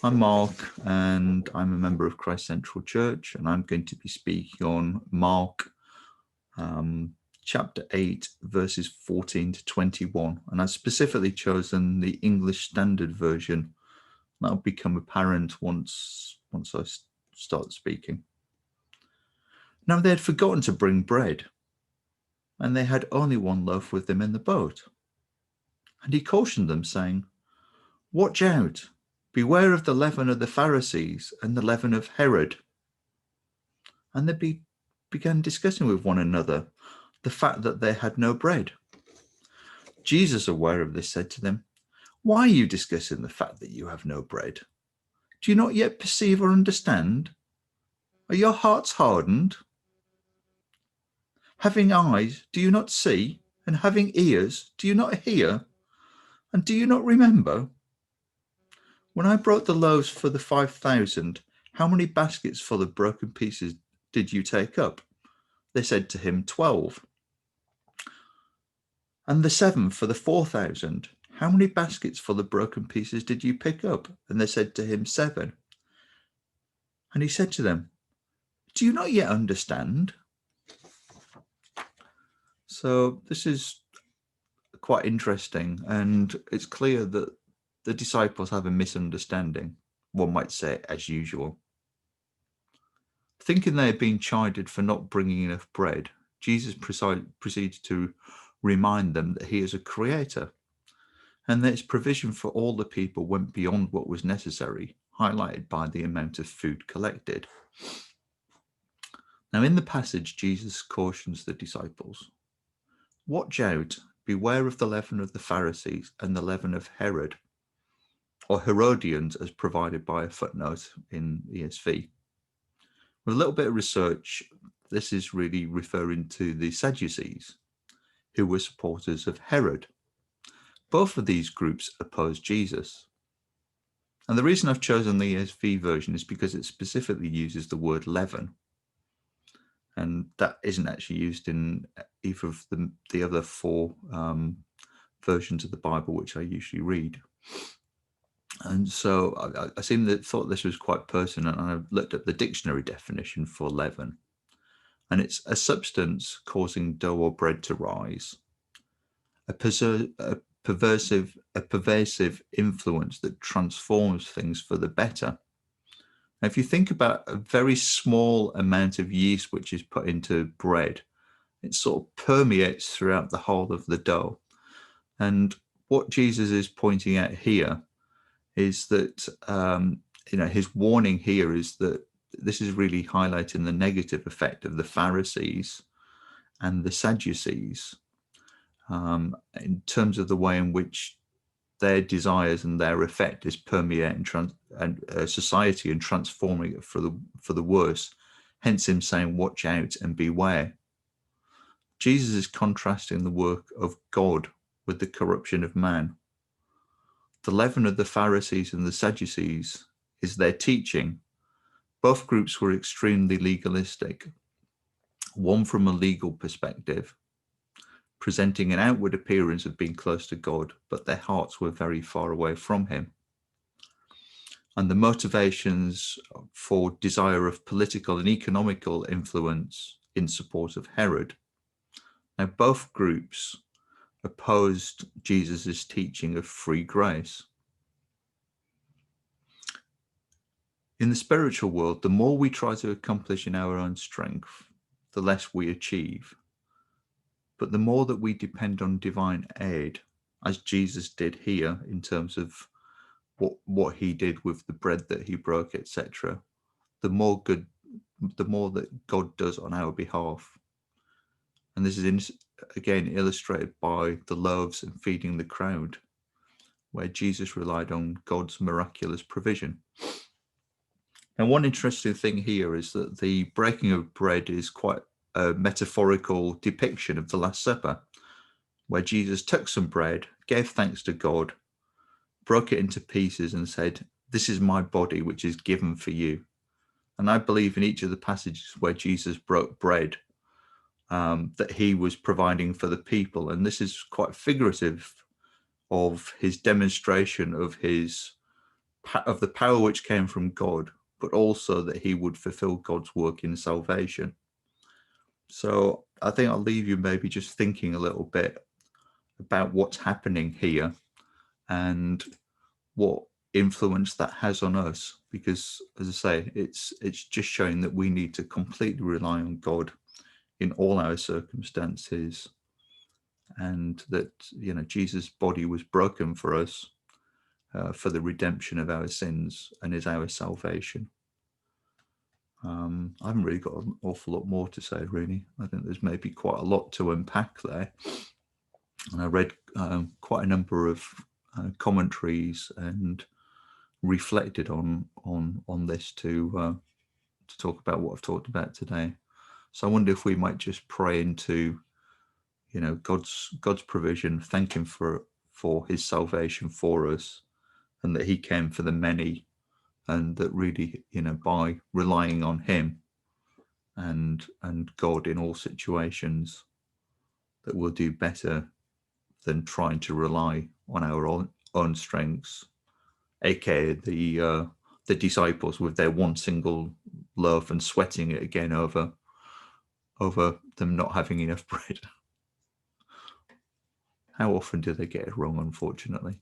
I'm Mark, and I'm a member of Christ Central Church, and I'm going to be speaking on Mark chapter 8, verses 14 to 21. And I've specifically chosen the English Standard Version. That'll become apparent once I start speaking. Now they had forgotten to bring bread, and they had only one loaf with them in the boat. And he cautioned them, saying, "Watch out! Beware of the leaven of the Pharisees and the leaven of Herod." And they began discussing with one another the fact that they had no bread. Jesus, aware of this, said to them, "Why are you discussing the fact that you have no bread? Do you not yet perceive or understand? Are your hearts hardened? Having eyes, do you not see? And having ears, do you not hear? And do you not remember? When I brought the loaves for the 5,000, how many baskets full of broken pieces did you take up?" They said to him, 12. "And the 7 for the 4,000, how many baskets full of broken pieces did you pick up?" And they said to him, 7. And he said to them, "Do you not yet understand?" So this is quite interesting, and it's clear that the disciples have a misunderstanding, one might say, as usual. Thinking they had been chided for not bringing enough bread, Jesus proceeds to remind them that he is a creator, and that his provision for all the people went beyond what was necessary, highlighted by the amount of food collected. Now, in the passage, Jesus cautions the disciples, "Watch out, beware of the leaven of the Pharisees and the leaven of Herod," or Herodians, as provided by a footnote in ESV. With a little bit of research, this is really referring to the Sadducees, who were supporters of Herod. Both of these groups opposed Jesus. And the reason I've chosen the ESV version is because it specifically uses the word leaven. And that isn't actually used in either of the other four versions of the Bible, which I usually read. And so I thought this was quite pertinent, and I've looked at the dictionary definition for leaven. And it's a substance causing dough or bread to rise, a pervasive influence that transforms things for the better. Now, if you think about a very small amount of yeast which is put into bread, it sort of permeates throughout the whole of the dough. And what Jesus is pointing out here is that, his warning here is that this is really highlighting the negative effect of the Pharisees and the Sadducees in terms of the way in which their desires and their effect is permeating society and transforming it for the worse. Hence him saying, "Watch out and beware." Jesus is contrasting the work of God with the corruption of man. The leaven of the Pharisees and the Sadducees is their teaching. Both groups were extremely legalistic, one from a legal perspective, presenting an outward appearance of being close to God, but their hearts were very far away from him. And the motivations for desire of political and economical influence in support of Herod. Now, both groups opposed Jesus's teaching of free grace. In the spiritual world, the more we try to accomplish in our own strength, the less we achieve. But the more that we depend on divine aid, as Jesus did here in terms of what he did with the bread that he broke, etc., the more that God does on our behalf. And this is again illustrated by the loaves and feeding the crowd, where Jesus relied on God's miraculous provision. Now, one interesting thing here is that the breaking of bread is quite a metaphorical depiction of the Last Supper, where Jesus took some bread, gave thanks to God, broke it into pieces and said, "This is my body, which is given for you." And I believe in each of the passages where Jesus broke bread, that he was providing for the people. And this is quite figurative of his demonstration of his of the power which came from God, but also that he would fulfill God's work in salvation. So I think I'll leave you maybe just thinking a little bit about what's happening here and what influence that has on us, because as I say, it's just showing that we need to completely rely on God in all our circumstances, and that, you know, Jesus' body was broken for us, for the redemption of our sins, and is our salvation. I haven't really got an awful lot more to say, really. I think there's maybe quite a lot to unpack there. And I read quite a number of commentaries and reflected on this to talk about what I've talked about today. So I wonder if we might just pray into, you know, God's provision, thank him for his salvation for us, and that he came for the many, and that really, you know, by relying on him and God in all situations, that we'll do better than trying to rely on our own strengths, aka the disciples with their one single loaf and sweating it again over them not having enough bread. How often do they get it wrong, unfortunately?